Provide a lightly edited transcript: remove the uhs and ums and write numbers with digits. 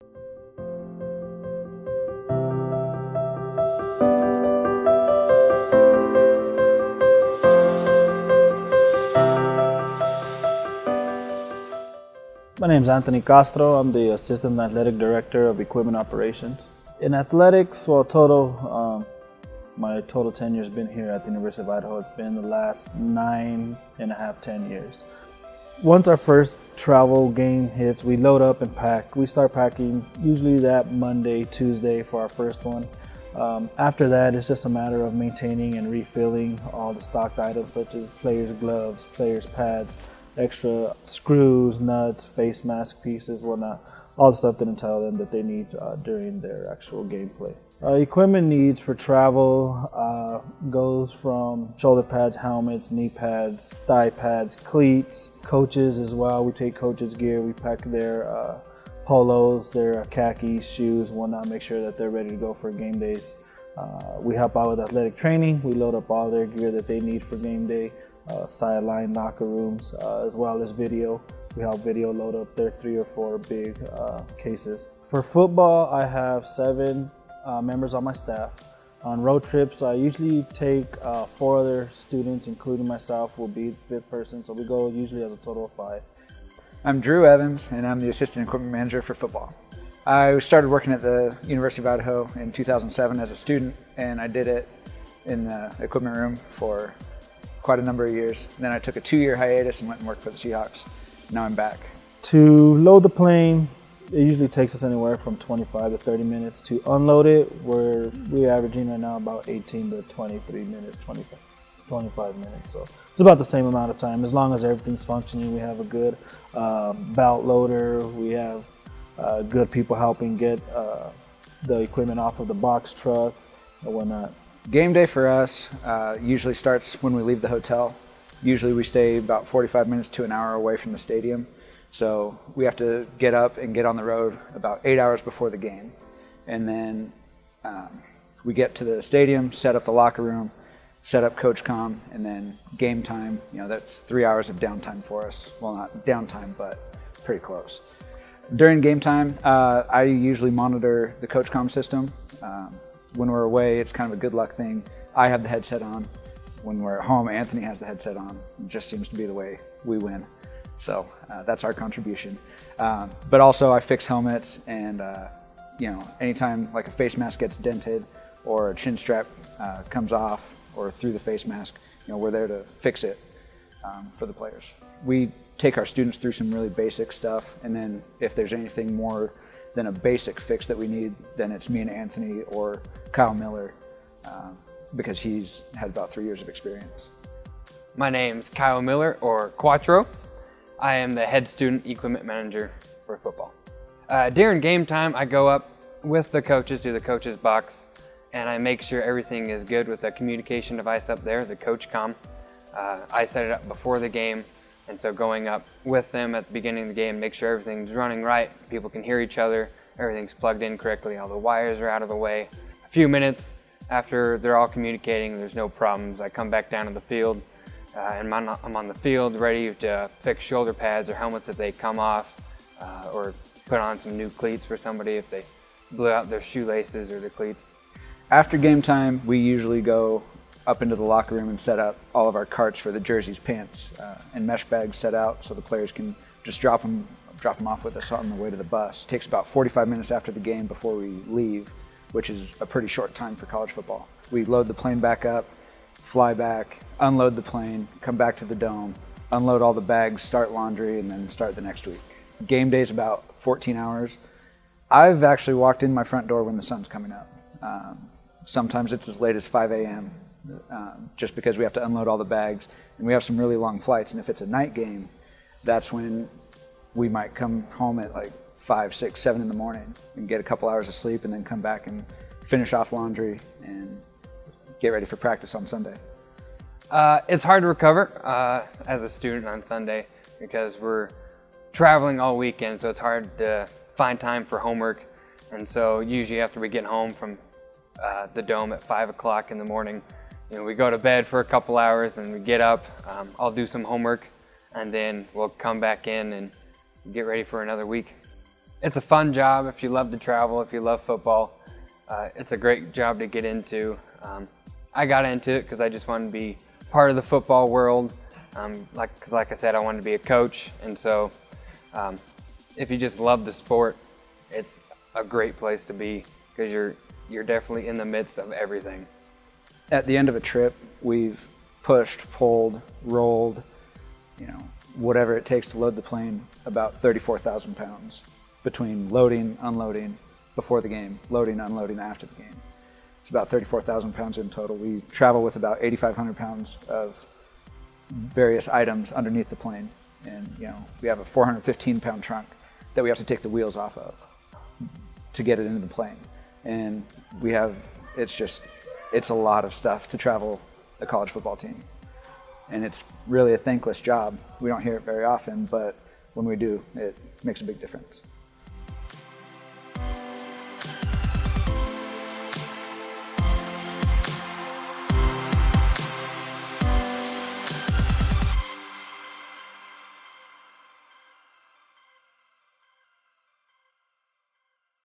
My name is Anthony Castro. I'm the Assistant Athletic Director of Equipment Operations. In athletics, my total tenure has been here at the University of Idaho. It's been the last 9.5, 10 years. Once our first travel game hits, we load up and pack. We start packing usually that Monday, Tuesday for our first one. After that, it's just a matter of maintaining and refilling all the stocked items such as players' gloves, players' pads, extra screws, nuts, face mask pieces, whatnot, all the stuff that entail them that they need during their actual gameplay. Equipment needs for travel goes from shoulder pads, helmets, knee pads, thigh pads, cleats, coaches as well. We take coaches' gear, we pack their polos, their khakis, shoes, whatnot, make sure that they're ready to go for game days. We help out with athletic training. We load up all their gear that they need for game day. Sideline locker rooms, as well as video. We help video load up their 3 or 4 big cases. For football, I have 7 members on my staff. On road trips, I usually take 4 other students, including myself, will be the 5th person, so we go usually as a total of 5. I'm Drew Evans, and I'm the Assistant Equipment Manager for football. I started working at the University of Idaho in 2007 as a student, and I did it in the equipment room for quite a number of years. Then I took a 2-year hiatus and went and worked for the Seahawks. Now I'm back. To load the plane, it usually takes us anywhere from 25 to 30 minutes. To unload it, we're averaging right now about 18 to 23 minutes, 25 minutes. So it's about the same amount of time. As long as everything's functioning, we have a good belt loader, we have good people helping get the equipment off of the box truck or whatnot. Game day for us usually starts when we leave the hotel. Usually we stay about 45 minutes to an hour away from the stadium. So we have to get up and get on the road about 8 hours before the game. And then we get to the stadium, set up the locker room, set up coach comm, and then game time, that's 3 hours of downtime for us. Well, not downtime, but pretty close. During game time, I usually monitor the coach comm system. When we're away, it's kind of a good luck thing. I have the headset on. When we're at home, Anthony has the headset on. It just seems to be the way we win. So that's our contribution. But also I fix helmets, and anytime like a face mask gets dented or a chin strap comes off or through the face mask, we're there to fix it for the players. We take our students through some really basic stuff, and then if there's anything more than a basic fix that we need, then it's me and Anthony or Kyle Miller, because he's had about 3 years of experience. My name's Kyle Miller, or Quattro. I am the head student equipment manager for football. During game time, I go up with the coaches to the coaches box, and I make sure everything is good with the communication device up there, the coach comm. I set it up before the game, and so going up with them at the beginning of the game, make sure everything's running right, people can hear each other, everything's plugged in correctly, all the wires are out of the way. A few minutes after they're all communicating, there's no problems, I come back down to the field, and I'm on the field ready to fix shoulder pads or helmets if they come off, or put on some new cleats for somebody if they blew out their shoelaces or their cleats. After game time, we usually go up into the locker room and set up all of our carts for the jerseys, pants, and mesh bags set out so the players can just drop them off with us on the way to the bus. It takes about 45 minutes after the game before we leave, which is a pretty short time for college football. We load the plane back up, fly back, unload the plane, come back to the dome, unload all the bags, start laundry, and then start the next week. Game day is about 14 hours. I've actually walked in my front door when the sun's coming up. Sometimes it's as late as 5 a.m. Just because we have to unload all the bags, and we have some really long flights, and if it's a night game, that's when we might come home at like 5, 6, 7 in the morning and get a couple hours of sleep, and then come back and finish off laundry and get ready for practice on Sunday. It's hard to recover as a student on Sunday because we're traveling all weekend, so it's hard to find time for homework. And so usually after we get home from the dome at 5 o'clock in the morning, we go to bed for a couple hours and we get up. I'll do some homework, and then we'll come back in and get ready for another week. it's a fun job if you love to travel, if you love football. It's a great job to get into. I got into it because I just wanted to be part of the football world. Like I said, I wanted to be a coach, and so if you just love the sport, it's a great place to be because you're definitely in the midst of everything. At the end of a trip, we've pushed, pulled, rolled, whatever it takes to load the plane, about 34,000 pounds between loading, unloading before the game, loading, unloading after the game. It's about 34,000 pounds in total. We travel with about 8,500 pounds of various items underneath the plane. And, we have a 415-pound trunk that we have to take the wheels off of to get it into the plane. And it's a lot of stuff to travel a college football team. And it's really a thankless job. We don't hear it very often, but when we do, it makes a big difference.